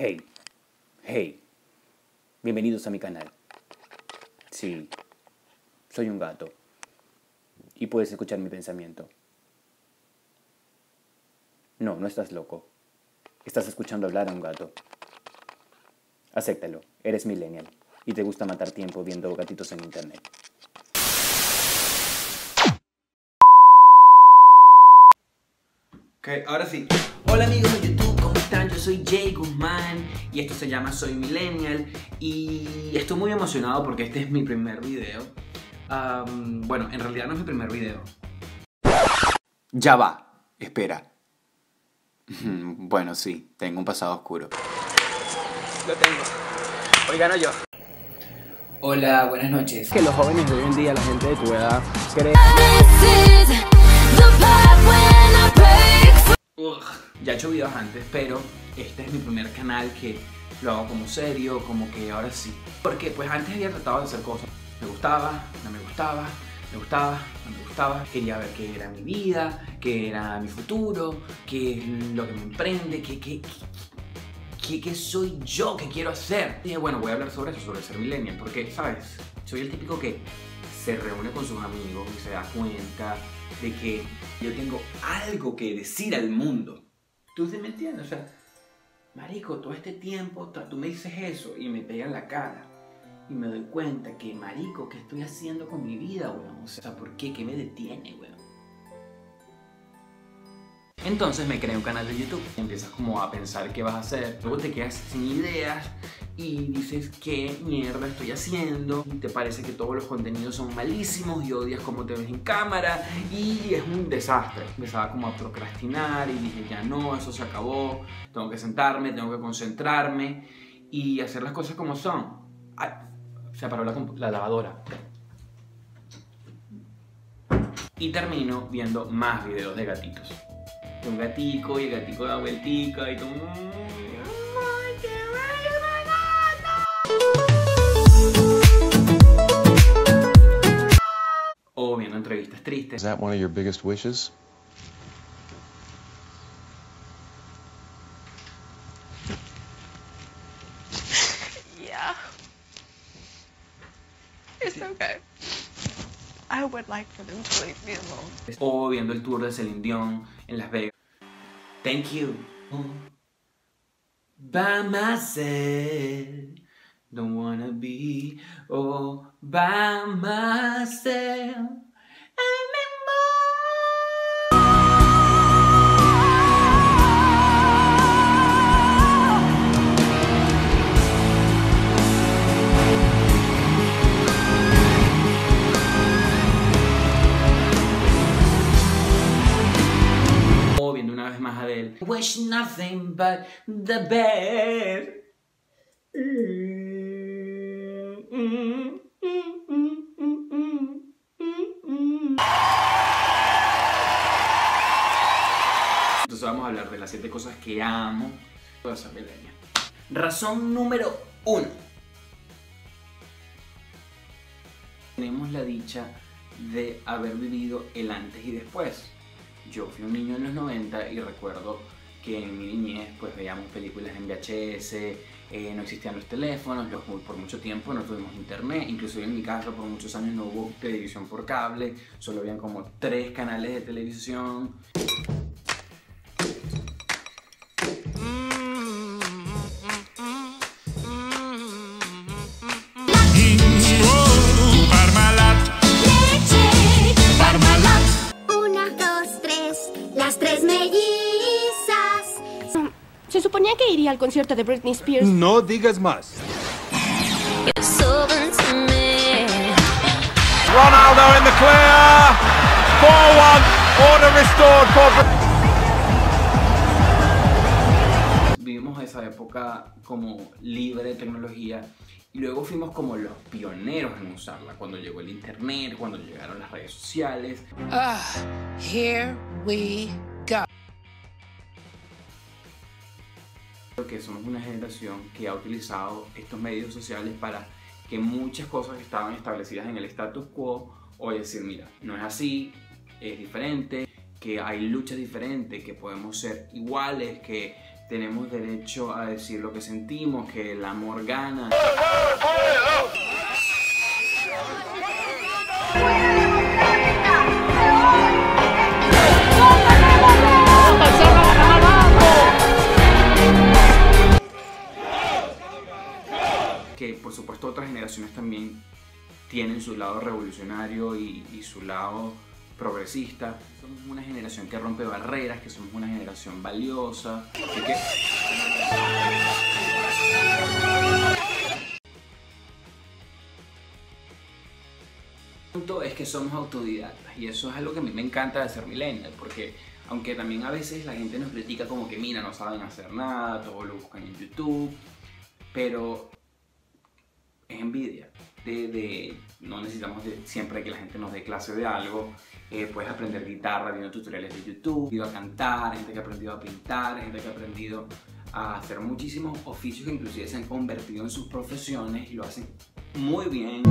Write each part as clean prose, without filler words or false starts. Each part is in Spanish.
Hey, hey, bienvenidos a mi canal. Sí, soy un gato y puedes escuchar mi pensamiento. No, no estás loco. Estás escuchando hablar a un gato. Acéptalo, eres millennial y te gusta matar tiempo viendo gatitos en internet. Ok, ahora sí. Hola amigos de YouTube, ¿cómo están? Yo soy Jay Guzmán y esto se llama Soy Millennial y estoy muy emocionado porque este es mi primer video. Bueno, en realidad no es mi primer video. Ya va, espera. Bueno, sí, tengo un pasado oscuro. Lo tengo. Hoy gano yo. Hola, buenas noches. Que los jóvenes de hoy en día, la gente de tu edad, cree... Ya he hecho videos antes, pero este es mi primer canal que lo hago como serio, como que ahora sí. Porque pues antes había tratado de hacer cosas. Me gustaba, no me gustaba, me gustaba, no me gustaba. Quería ver qué era mi vida, qué era mi futuro, qué es lo que me emprende, qué soy yo, qué quiero hacer. Y bueno, voy a hablar sobre eso, sobre ser millennial, porque, ¿sabes? Soy el típico que se reúne con sus amigos y se da cuenta de que yo tengo algo que decir al mundo. ¿Tú sí me entiendes? O sea, marico, todo este tiempo tú me dices eso y me pega en la cara. Y me doy cuenta que, marico, ¿qué estoy haciendo con mi vida, weón? O sea, ¿por qué? ¿Qué me detiene, weón? Entonces me creé un canal de YouTube y empiezas como a pensar qué vas a hacer. Luego te quedas sin ideas y dices qué mierda estoy haciendo. Y te parece que todos los contenidos son malísimos y odias cómo te ves en cámara y es un desastre. Empezaba como a procrastinar y dije ya no, eso se acabó. Tengo que sentarme, tengo que concentrarme y hacer las cosas como son. Ay, se paró la lavadora. Y termino viendo más videos de gatitos. De un gatico y el gatico da vueltica y todo. ¡Ay, qué bello gato! O viendo entrevistas tristes. Is that one of your biggest wishes? Yeah. It's okay. I would like for them to leave me alone. O viendo el tour de Celine Dion en Las Vegas. Thank you. By myself. Don't wanna be all by myself O viendo una vez más a Adele. Wish nothing but the best. Entonces vamos a hablar de las 7 cosas que amo de ser millennial. Razón número 1. Tenemos la dicha de haber vivido el antes y después. Yo fui un niño en los 90 y recuerdo que en mi niñez pues veíamos películas en VHS, no existían los teléfonos, por mucho tiempo no tuvimos internet, incluso en mi casa por muchos años no hubo televisión por cable, solo habían como 3 canales de televisión. Se suponía que iría al concierto de Britney Spears. No digas más. Ronaldo in the clear. 4-1. Order restored for... Vivimos esa época como libre de tecnología y luego fuimos como los pioneros en usarla cuando llegó el internet, cuando llegaron las redes sociales. Here we go. Creo que somos una generación que ha utilizado estos medios sociales para que muchas cosas que estaban establecidas en el status quo, hoy decir, mira, no es así, es diferente, que hay luchas diferentes, que podemos ser iguales, que tenemos derecho a decir lo que sentimos, que el amor gana. Que por supuesto otras generaciones también tienen su lado revolucionario y su lado progresista. Somos una generación que rompe barreras, que somos una generación valiosa. Así que... El punto es que somos autodidactas y eso es algo que a mí me encanta de ser millennial, porque aunque también a veces la gente nos critica como que mira, no saben hacer nada, todo lo buscan en YouTube, pero es envidia. No necesitamos siempre que la gente nos dé clase de algo. Puedes aprender guitarra viendo tutoriales de YouTube, aprendido a cantar, gente que ha aprendido a pintar, gente que ha aprendido a hacer muchísimos oficios que inclusive se han convertido en sus profesiones y lo hacen muy bien.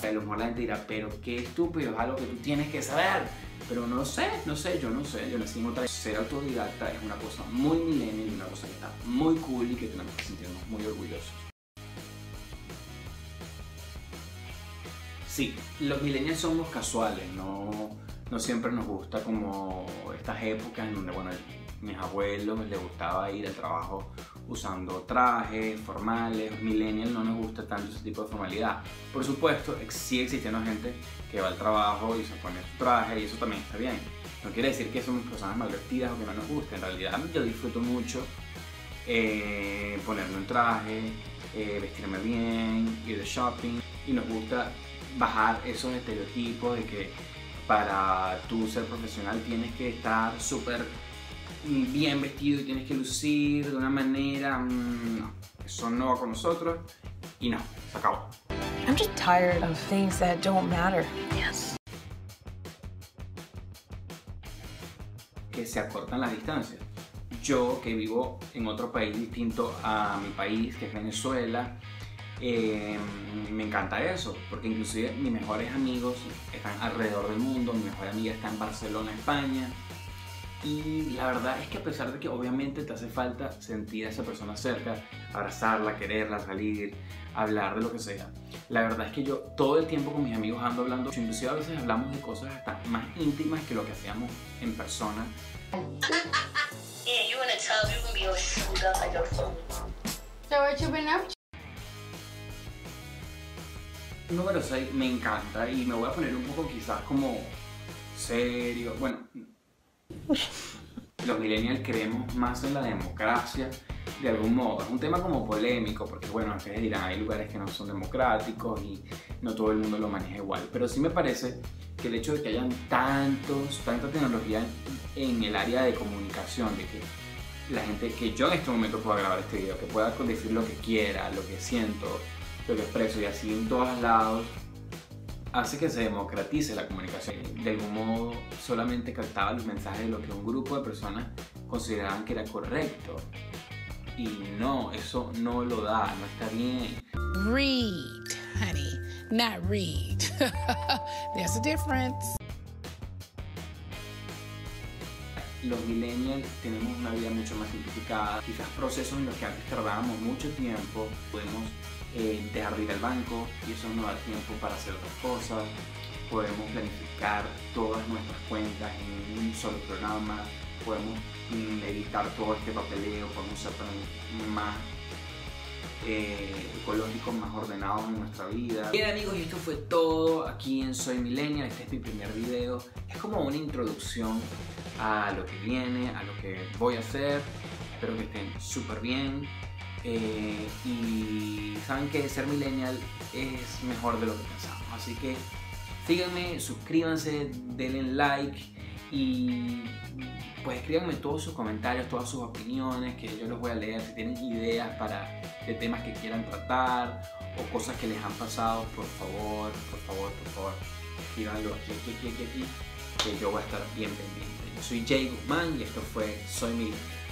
A lo mejor la gente dirá, pero qué estúpido, es algo que tú tienes que saber. Pero no sé, yo nací en otra. Ser autodidacta es una cosa muy millennial y una cosa que está muy cool y que tenemos que sentirnos muy orgullosos. Sí, los millennials somos casuales, no siempre nos gusta como estas épocas en donde, bueno, mis abuelos les gustaba ir al trabajo usando trajes formales. Los millennials no nos gusta tanto ese tipo de formalidad. Por supuesto, sigue existiendo gente que va al trabajo y se pone su traje y eso también está bien. No quiere decir que somos personas mal vestidas o que no nos guste. En realidad yo disfruto mucho ponerme un traje, vestirme bien, ir de shopping, y nos gusta bajar esos estereotipos de que para tú ser profesional tienes que estar súper bien vestido y tienes que lucir de una manera. No, eso no va con nosotros y no, se acabó. I'm just tired of things that don't matter. Yes. Que se acortan las distancias. Yo, que vivo en otro país distinto a mi país, que es Venezuela, me encanta eso, porque inclusive mis mejores amigos están alrededor del mundo. Mi mejor amiga está en Barcelona, España. Y la verdad es que a pesar de que obviamente te hace falta sentir a esa persona cerca, abrazarla, quererla, salir, hablar de lo que sea, la verdad es que yo todo el tiempo con mis amigos ando hablando, inclusive a veces hablamos de cosas hasta más íntimas que lo que hacíamos en persona. Número 6 me encanta y me voy a poner un poco quizás como serio. Bueno, los millennials creemos más en la democracia de algún modo. Es un tema como polémico porque, bueno, ustedes dirán, hay lugares que no son democráticos y no todo el mundo lo maneja igual. Pero sí me parece que el hecho de que hayan tanta tecnología en el área de comunicación, de que la gente, que yo en este momento pueda grabar este video, que pueda decir lo que quiera, lo que siento, lo que expreso y así en todos lados, hace que se democratice la comunicación. De algún modo solamente captaba los mensajes de lo que un grupo de personas consideraban que era correcto. Y no, eso no lo da, no está bien. Read, honey, not read. There's a difference. Los millennials tenemos una vida mucho más simplificada. Quizás procesos en los que antes tardábamos mucho tiempo, podemos dejar de ir al banco y eso nos da tiempo para hacer otras cosas. Podemos planificar todas nuestras cuentas en un solo programa. Podemos evitar todo este papeleo, podemos ser más ecológicos, más ordenados en nuestra vida. Bien amigos, y esto fue todo aquí en Soy Millennial. Este es mi primer video. Es como una introducción a lo que viene, a lo que voy a hacer. Espero que estén súper bien. Y saben que ser millennial es mejor de lo que pensamos. Así que síganme, suscríbanse, denle like y pues escríbanme todos sus comentarios, todas sus opiniones, que yo los voy a leer. Si tienen ideas de temas que quieran tratar o cosas que les han pasado, por favor, escríbanlo aquí. que yo voy a estar bien pendiente. Yo soy Jay Guzmán y esto fue Soy Millennial.